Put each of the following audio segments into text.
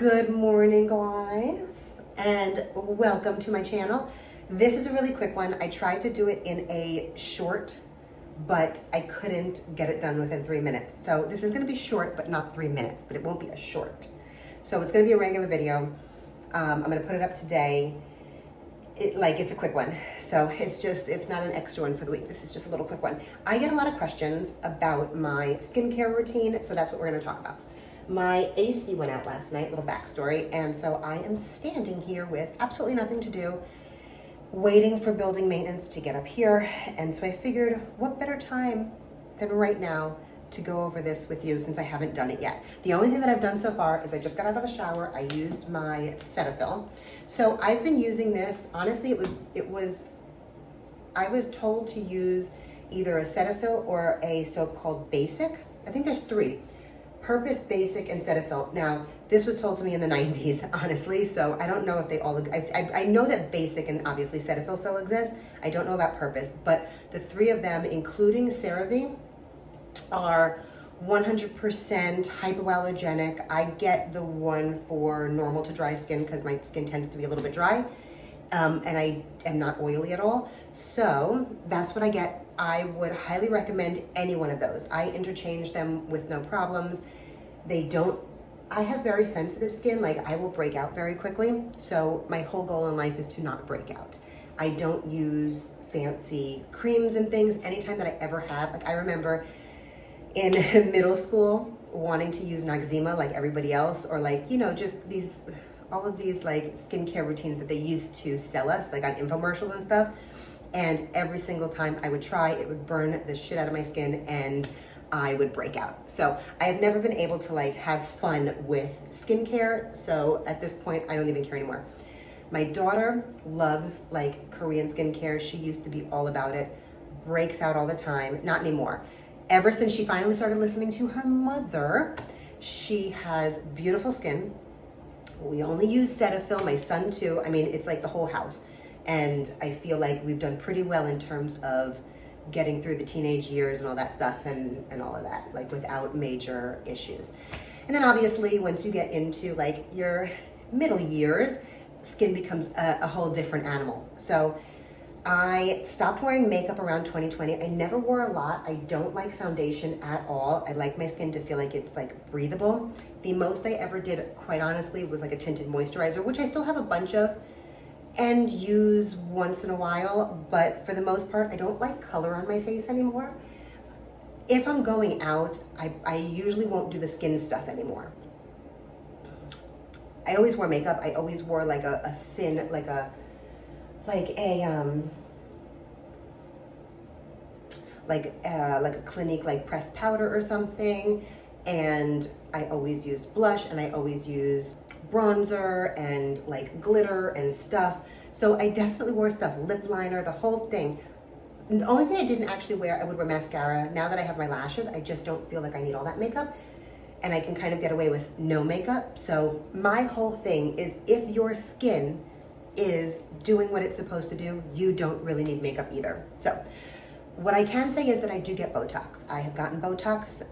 Good morning, guys, and welcome to my channel. This is a really quick one. I tried to do it in a short, but I couldn't get it done within 3 minutes. So this is gonna be short, but not 3 minutes, but it won't be a short. So it's gonna be a regular video. I'm gonna put it up today. It's a quick one. So it's not an extra one for the week. This is just a little quick one. I get a lot of questions about my skincare routine, so that's what we're gonna talk about. My AC went out last night, little backstory, and so I am standing here with absolutely nothing to do, waiting for building maintenance to get up here. And so I figured, what better time than right now to go over this with you since I haven't done it yet. The only thing that I've done so far is I just got out of the shower. I used my Cetaphil. So I've been using this, honestly, I was told to use either a Cetaphil or a soap called Basic. I think there's 3. Purpose, Basic, and Cetaphil. Now, this was told to me in the 90s, honestly, so I don't know if they all, I know that Basic and obviously Cetaphil still exist. I don't know about Purpose, but the 3 of them, including CeraVe, are 100% hypoallergenic. I get the one for normal to dry skin because my skin tends to be a little bit dry, and I am not oily at all. So that's what I get. I would highly recommend any one of those. I interchange them with no problems. I have very sensitive skin, like I will break out very quickly. So my whole goal in life is to not break out. I don't use fancy creams and things anytime that I ever have. Like I remember in middle school wanting to use Noxzema like everybody else, or like, you know, just all of these like skincare routines that they used to sell us like on infomercials and stuff. And every single time I would try, it would burn the shit out of my skin and I would break out. So I have never been able to like have fun with skincare. So at this point, I don't even care anymore. My daughter loves like Korean skincare. She used to be all about it, breaks out all the time, not anymore. Ever since she finally started listening to her mother, she has beautiful skin. We only use Cetaphil, my son too. I mean, it's like the whole house. And I feel like we've done pretty well in terms of getting through the teenage years and all that stuff and all of that, like without major issues. And then obviously once you get into like your middle years, skin becomes a whole different animal. So I stopped wearing makeup around 2020. I never wore a lot. I don't like foundation at all. I like my skin to feel like it's like breathable. The most I ever did, quite honestly, was like a tinted moisturizer, which I still have a bunch of and use once in a while, but for the most part, I don't like color on my face anymore. If I'm going out, I usually won't do the skin stuff anymore. I always wore makeup. I always wore like a thin, like a Clinique like pressed powder or something. And I always used blush and I always used bronzer and like glitter and stuff. So I definitely wore stuff, lip liner, the whole thing. The only thing I didn't actually wear, I would wear mascara. Now that I have my lashes, I just don't feel like I need all that makeup and I can kind of get away with no makeup. So my whole thing is if your skin is doing what it's supposed to do, you don't really need makeup either. So what I can say is that I do get Botox. I have gotten Botox,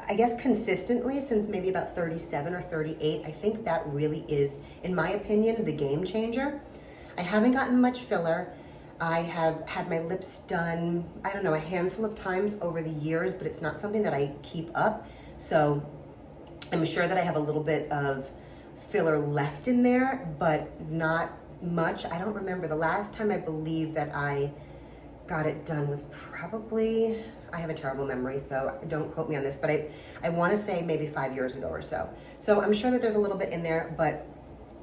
I guess consistently since maybe about 37 or 38. I think that really is, in my opinion, the game changer. I haven't gotten much filler. I have had my lips done, I don't know, a handful of times over the years, but it's not something that I keep up. So I'm sure that I have a little bit of filler left in there, but not much. I don't remember. The last time I believe that I got it done was probably, I have a terrible memory, so don't quote me on this, but I want to say maybe 5 years ago or so. So I'm sure that there's a little bit in there, but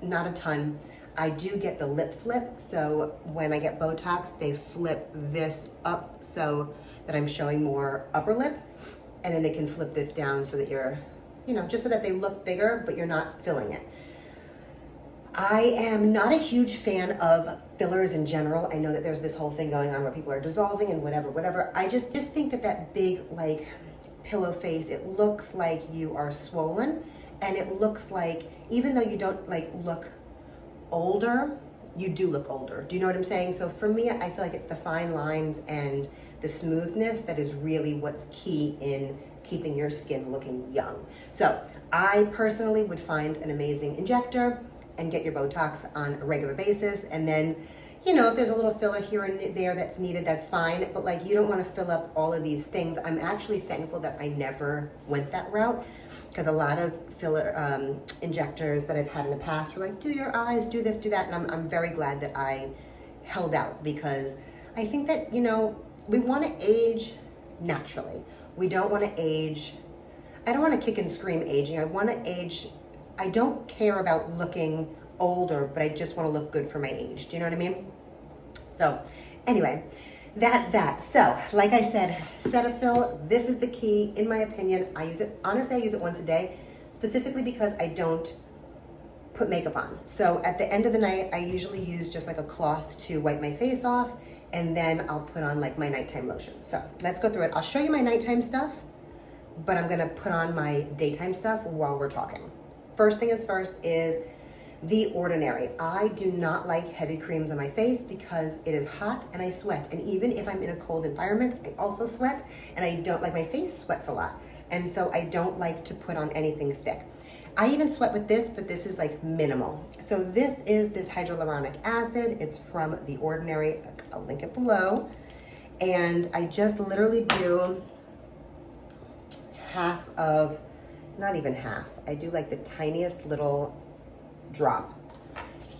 not a ton. I do get the lip flip, so when I get Botox, they flip this up so that I'm showing more upper lip, and then they can flip this down so that you're, you know, just so that they look bigger, but you're not filling it. I am not a huge fan of fillers in general. I know that there's this whole thing going on where people are dissolving and whatever. I just think that big like pillow face, it looks like you are swollen, and it looks like, even though you don't like look older, you do look older. Do you know what I'm saying? So for me, I feel like it's the fine lines and the smoothness that is really what's key in keeping your skin looking young. So I personally would find an amazing injector and get your Botox on a regular basis. And then, you know, if there's a little filler here and there that's needed, that's fine. But like, you don't want to fill up all of these things. I'm actually thankful that I never went that route, because a lot of filler injectors that I've had in the past were like, do your eyes, do this, do that. And I'm very glad that I held out, because I think that, you know, we want to age naturally. We don't want to age. I don't want to kick and scream aging. I want to age. I don't care about looking older, but I just want to look good for my age. Do you know what I mean? So anyway, that's that. So like I said, Cetaphil, this is the key in my opinion. I use it, honestly, I use it once a day, specifically because I don't put makeup on. So at the end of the night, I usually use just like a cloth to wipe my face off, and then I'll put on like my nighttime lotion. So let's go through it. I'll show you my nighttime stuff, but I'm gonna put on my daytime stuff while we're talking. First thing is first is The Ordinary. I do not like heavy creams on my face because it is hot and I sweat. And even if I'm in a cold environment, I also sweat, and I don't like, my face sweats a lot. And so I don't like to put on anything thick. I even sweat with this, but this is like minimal. So this is this hyaluronic acid. It's from The Ordinary. I'll link it below. And I just literally do half of, not even half. I do like the tiniest little drop.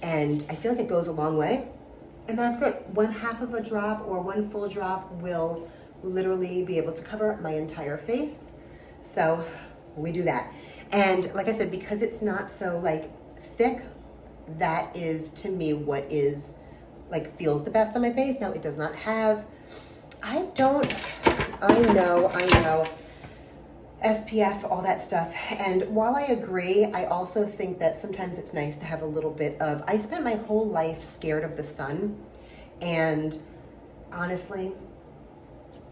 And I feel like it goes a long way. And that's it. 1/2 of a drop or 1 full drop will literally be able to cover my entire face. So we do that. And like I said, because it's not so like thick, that is to me what is like feels the best on my face. Now it does not have, I know, SPF, all that stuff. And while I agree, I also think that sometimes it's nice to have a little bit of, I spent my whole life scared of the sun, and honestly,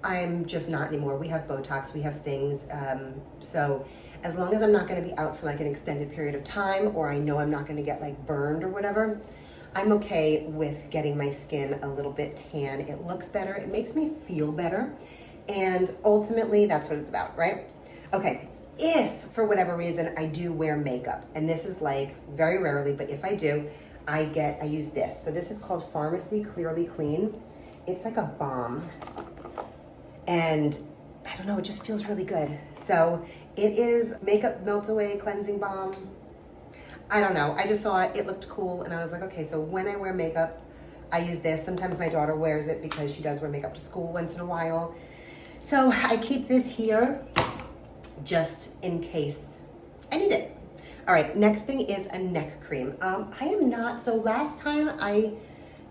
I'm just not anymore. We have Botox, we have things, so as long as I'm not gonna be out for like an extended period of time, or I know I'm not gonna get like burned or whatever, I'm okay with getting my skin a little bit tan. It looks better, it makes me feel better, and ultimately that's what it's about, right? Okay, if for whatever reason I do wear makeup, and this is like very rarely, but if I do, I use this. So this is called Pharmacy Clearly Clean. It's like a balm, and I don't know, it just feels really good. So it is makeup melt away cleansing balm. I don't know, I just saw it, it looked cool, and I was like, okay, so when I wear makeup, I use this. Sometimes my daughter wears it because she does wear makeup to school once in a while. So I keep this here just in case I need it. All right, next thing is a neck cream. I am not, so last time I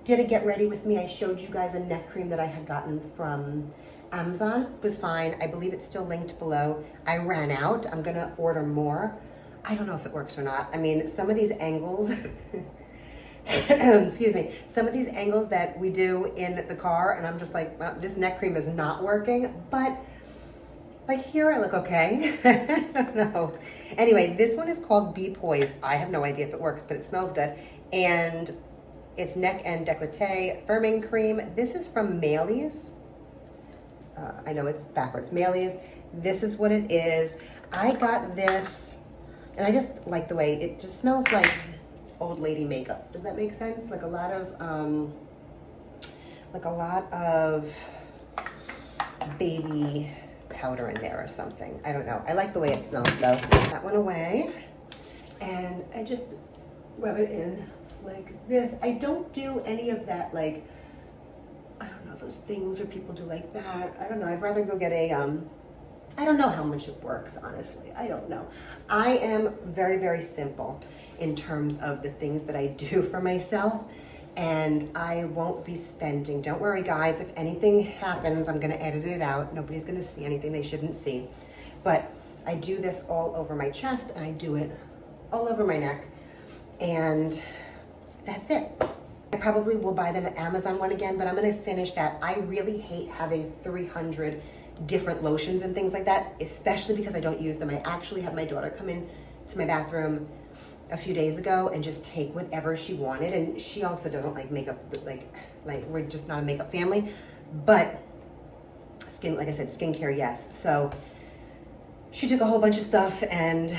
did a Get Ready With Me, I showed you guys a neck cream that I had gotten from Amazon. It was fine. I believe it's still linked below. I ran out. I'm gonna order more. I don't know if it works or not. I mean, some of these angles, excuse me, some of these angles that we do in the car, and I'm just like, well, this neck cream is not working, but like here I look okay. I don't know. Anyway, this one is called Be Poised. I have no idea if it works, but it smells good. And it's neck and décolleté firming cream. This is from Mailey's. I know it's backwards. Mailey's. This is what it is. I got this, and I just like the way it just smells like old lady makeup. Does that make sense? Like a lot of baby powder in there or something. I don't know. I like the way it smells though. That one away, and I just rub it in like this. I don't do any of that, like, I don't know, those things where people do like that. I don't know. I'd rather go get a, I don't know how much it works, honestly. I don't know. I am very, very simple in terms of the things that I do for myself, and I won't be spending. Don't worry, guys. If anything happens, I'm going to edit it out. Nobody's going to see anything they shouldn't see. But I do this all over my chest, and I do it all over my neck, and that's it. I probably will buy the Amazon one again, but I'm going to finish that. I really hate having 300 different lotions and things like that, especially because I don't use them. I actually had my daughter come in to my bathroom a few days ago and just take whatever she wanted, and she also doesn't like makeup, like we're just not a makeup family, but skin, like I said, skincare, yes. So she took a whole bunch of stuff, and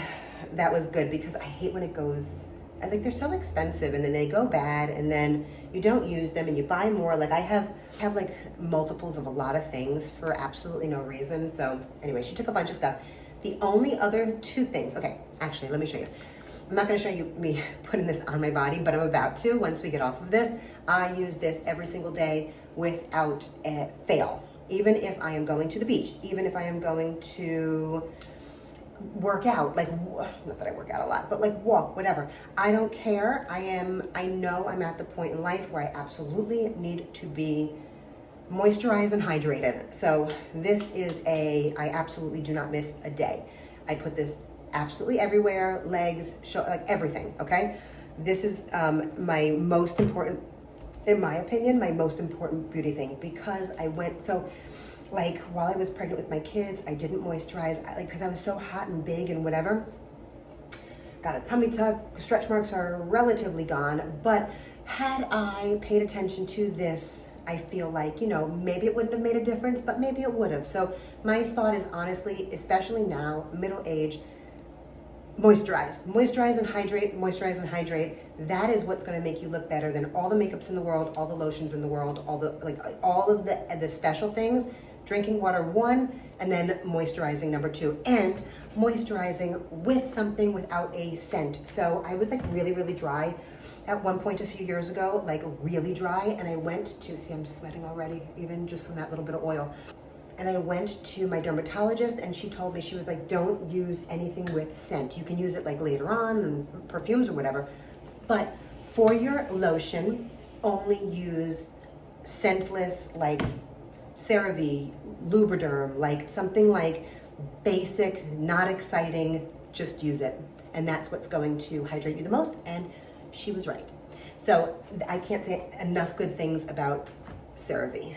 that was good because I hate when it goes, I think they're so expensive and then they go bad and then you don't use them and you buy more. Like I have like multiples of a lot of things for absolutely no reason. So anyway, she took a bunch of stuff. The only other two things, okay, actually, let me show you. I'm not gonna show you me putting this on my body, but I'm about to once we get off of this. I use this every single day without fail. Even if I am going to the beach, even if I am going to work out, like, not that I work out a lot, but like walk, whatever. I don't care. I know I'm at the point in life where I absolutely need to be moisturized and hydrated. So this is I absolutely do not miss a day. I put this absolutely everywhere, legs, like everything, okay? This is my most important, in my opinion, my most important beauty thing because I went, so like while I was pregnant with my kids, I didn't moisturize, because I was so hot and big and whatever. Got a tummy tuck, stretch marks are relatively gone, but had I paid attention to this, I feel like, you know, maybe it wouldn't have made a difference, but maybe it would have. So my thought is honestly, especially now, middle age, moisturize and hydrate, moisturize and hydrate. That is what's going to make you look better than all the makeups in the world, all the lotions in the world, all of the special things. Drinking water 1, and then moisturizing number 2, and moisturizing with something without a scent. So I was like really, really dry at one point a few years ago, like really dry, and I went to, see I'm sweating already, even just from that little bit of oil. And I went to my dermatologist and she told me, she was like, don't use anything with scent. You can use it like later on, and perfumes or whatever, but for your lotion, only use scentless, like CeraVe, Lubriderm, like something like basic, not exciting, just use it. And that's what's going to hydrate you the most. And she was right. So I can't say enough good things about CeraVe.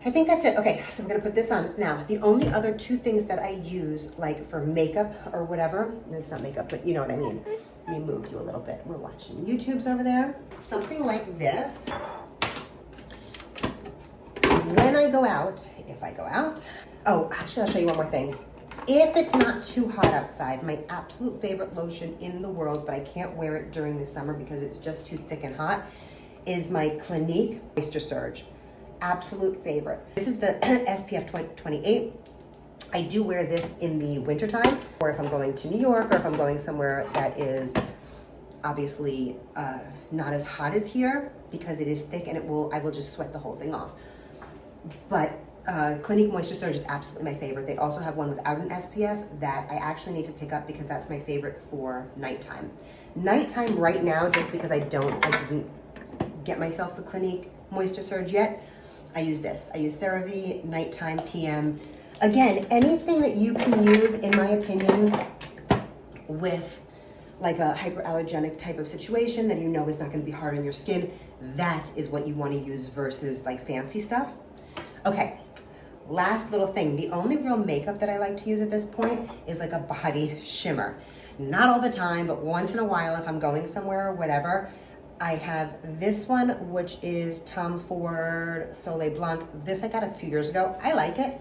I think that's it. Okay, so I'm gonna put this on. Now, the only other two things that I use, like for makeup or whatever, and it's not makeup, but you know what I mean. Let me move you a little bit. We're watching YouTube's over there. Something like this. When I go out, if I go out, oh, actually, I'll show you one more thing. If it's not too hot outside, my absolute favorite lotion in the world, but I can't wear it during the summer because it's just too thick and hot, is my Clinique Moisture Surge. Absolute favorite. This is the SPF 28. I do wear this in the wintertime, or if I'm going to New York, or if I'm going somewhere that is obviously not as hot as here, because it is thick and I will just sweat the whole thing off. But Clinique Moisture Surge is absolutely my favorite. They also have one without an SPF that I actually need to pick up because that's my favorite for nighttime. Nighttime right now, just because I didn't get myself the Clinique Moisture Surge yet, I use this. I use CeraVe, nighttime, PM. Again, anything that you can use, in my opinion, with like a hyperallergenic type of situation that you know is not gonna be hard on your skin, that is what you wanna use versus like fancy stuff. Okay, last little thing. The only real makeup that I like to use at this point is like a body shimmer. Not all the time, but once in a while if I'm going somewhere or whatever. I have this one, which is Tom Ford Soleil Blanc. This I got a few years ago. I like it.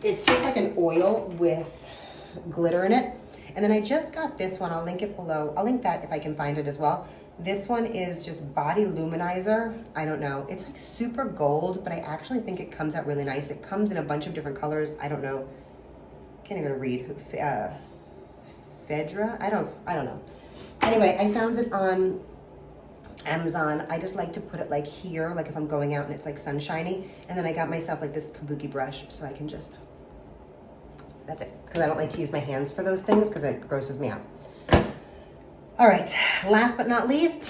It's just like an oil with glitter in it. And then I just got this one. I'll link it below. I'll link that if I can find it as well. This one is just Body Luminizer. I don't know. It's like super gold, but I actually think it comes out really nice. It comes in a bunch of different colors. I don't know. Can't even read. Fedra? I don't know. Anyway, I found it on Amazon. I just like to put it like here, like if I'm going out and it's like sunshiny. And then I got myself like this kabuki brush so I can just, that's it. Because I don't like to use my hands for those things because it grosses me out. All right, last but not least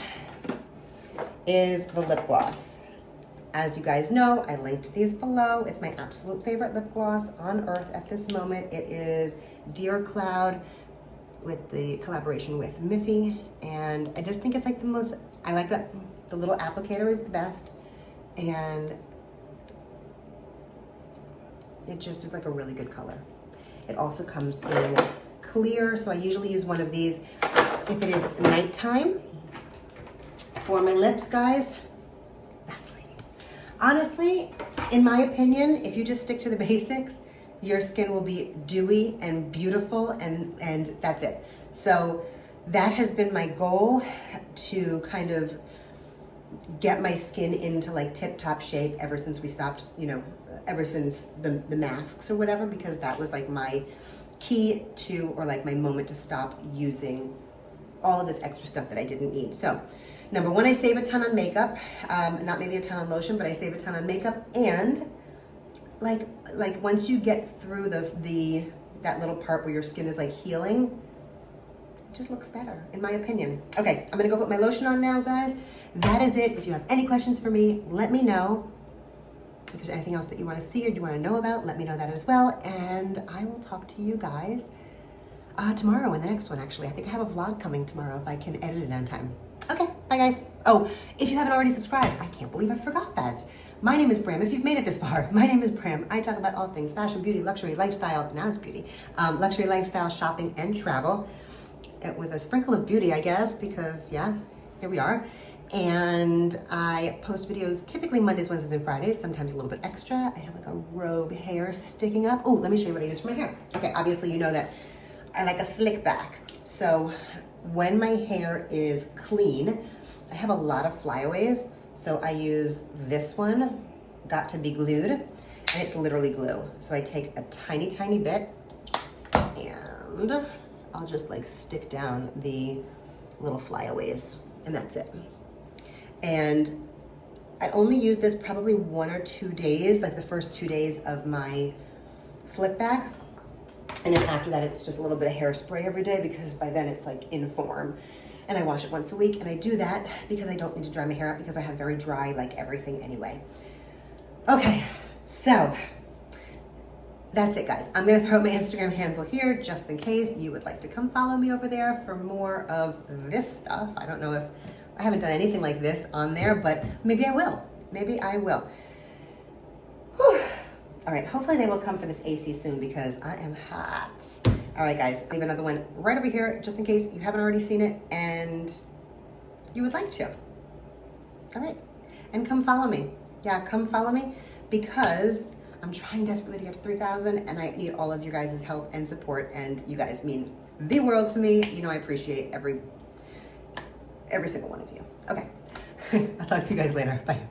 is the lip gloss. As you guys know, I linked these below. It's my absolute favorite lip gloss on earth at this moment. It is Dear Cloud with the collaboration with Miffy. And I just think it's like the most, I like that the little applicator is the best. And it just is like a really good color. It also comes in clear, so I usually use one of these if it is nighttime. For my lips, guys, Vaseline. Honestly, in my opinion, if you just stick to the basics, your skin will be dewy and beautiful, and that's it. So that has been my goal, to kind of get my skin into like tip-top shape ever since we stopped, you know, ever since the masks or whatever, because that was like my key to, or like my moment to stop using all of this extra stuff that I didn't need. So number one, I save a ton on makeup, not maybe a ton on lotion, but I save a ton on makeup. And like once you get through that little part where your skin is like healing, it just looks better, in my opinion. Okay, I'm gonna go put my lotion on now, guys. That is it. If you have any questions for me, let me know. If there's anything else that you want to see or you want to know about, let me know that as well. And I will talk to you guys tomorrow in the next one, actually. I think I have a vlog coming tomorrow if I can edit it on time. Okay, bye guys. Oh, if you haven't already subscribed, I can't believe I forgot that. My name is Bram. If you've made it this far, my name is Bram. I talk about all things fashion, beauty, luxury, lifestyle. Now it's beauty. Luxury, lifestyle, shopping, and travel. With a sprinkle of beauty, I guess, because yeah, here we are. And I post videos typically Mondays, Wednesdays, and Fridays, sometimes a little bit extra. I have like a rogue hair sticking up. Oh, let me show you what I use for my hair. Okay, obviously you know that I like a slick back. So when my hair is clean, I have a lot of flyaways. So I use this one, Got2b GLUED, and it's literally glue. So I take a tiny, tiny bit and I'll just like stick down the little flyaways, and that's it. And I only use this probably 1 or 2 days, like the first 2 days of my slick back. And then after that, it's just a little bit of hairspray every day, because by then it's like in form. And I wash it once a week, and I do that because I don't need to dry my hair out, because I have very dry, like everything anyway. Okay, so that's it, guys. I'm gonna throw my Instagram handle here just in case you would like to come follow me over there for more of this stuff. I don't know if I haven't done anything like this on there, but maybe I will. Maybe I will. Whew. All right, hopefully they will come for this AC soon, because I am hot. All right, guys, I have another one right over here, just in case you haven't already seen it and you would like to. All right, and come follow me. Yeah, come follow me, because I'm trying desperately to get to 3,000, and I need all of you guys' help and support, and you guys mean the world to me. You know, I appreciate every single one of you. Okay, I'll talk to you guys later. Bye.